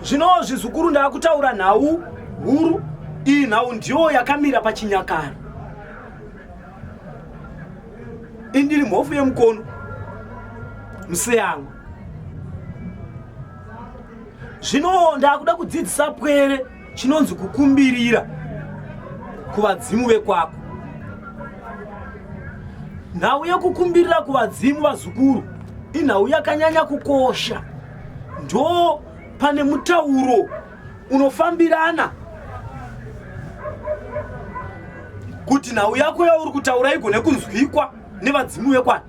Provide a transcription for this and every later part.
Zvino zvizukuru ndakutaura nhau huru. Iyi nhau ndiyo yakamira pachinyakare. Indiri mhofu yemukono museyangu. Zvino ndakuda kudzidzisa pwere chinonzi kukumbirira kuvadzimu vekwako. Nhau yekukumbirira kuvadzimu vazukuru inhau yakanyanya kukosha. Ndo pane mutauro unofambirana kuti nhau yako yauri kutaura igone kunzwikwa nevadzimu vekwani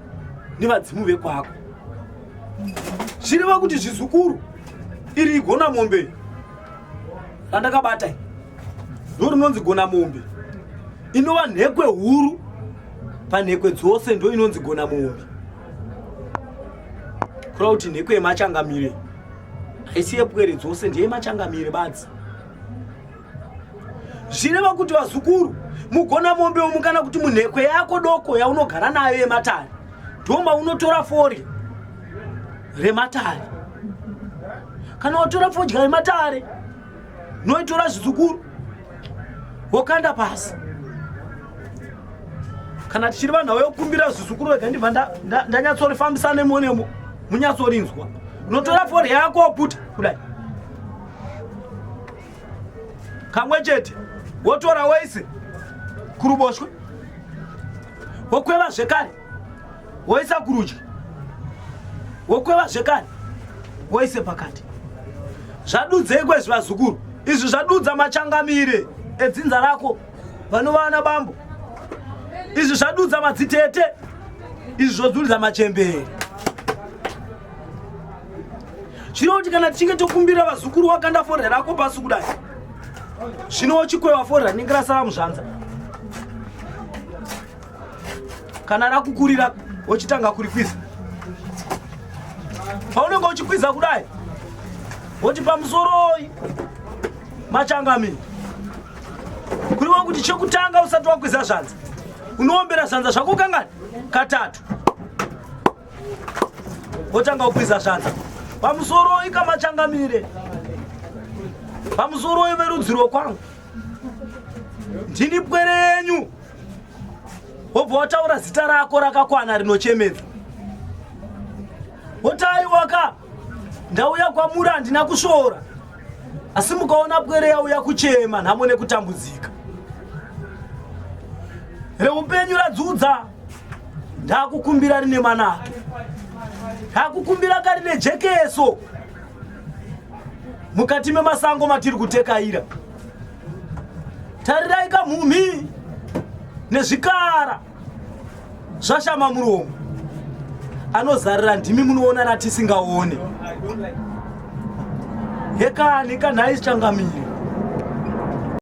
nevadzimu vekwako. Zvireva kuti zvizukuru iri igona mombe randakabata ndo rinonzi gona mombe, inova nhekwe huru panhekwe dzose, ndo inonzi gona mombe. Kureva kuti nhekwe yemachangamire haisi yepwere dzose, ndiye machangamire badzi. Zvireva kuti vazukuru mugona mombe umu kana kuti munhekwe yako doko yaunogara nayo yematare ndo maunotora forya rematare. Kana watora fodya rematare noitora zvizukuru wokanda pasi. Kana tichiri vanhu yokumbira zvizukuru vega ndibva ndanyatsorifambisa nemonemo munyatsorinzwa. Unotora forya yako woputa kudai kamwe chete, wotora woise kuruboshwe, wokweva zvekare woisa kurudyi, wokweva zvekare woise pakati. Zvadudzei kwezvi vazukuru? Izvi zvadudza machangamire edzinza rako vanova vana bambo. Izvi zvadudza madzitete, izvi zvodzudza machembere. Zvino kuti kana tichinge tokumbira vazukuru wakanda forya rako pasi kudai, zvino wochikweva forya rinenge rasara muzvanza. Kana rakukurira wochitanga kurikwiza. Paunenge uchikwiza kudai woti pamusoroi machangamire. Kuriwa kuti chekutanga usati wakwiza zvanza unoombera zvanza zvako kangani katatu, wotanga kukwiza zvanza pamusoroi kamachangamire, pamusoroi verudziro kwangu ndini pwere yenyu. Wobva wataura zita rako rakakwana rinochemedza. Wotaiwaka ndauya kwamuri handina kusvora, asi mukaona pwere yauya kuchema nhamo nekutambudzika. Reupenyu radzudza, ndakukumbira rine manake, ndakukumbira karine jekeso mukati memasango matiri kutekaira. Tarirai kamhumhi nezvikara zvashama muromo anozarira ndimi munoona ratisingaone. Hekani kanhai changamire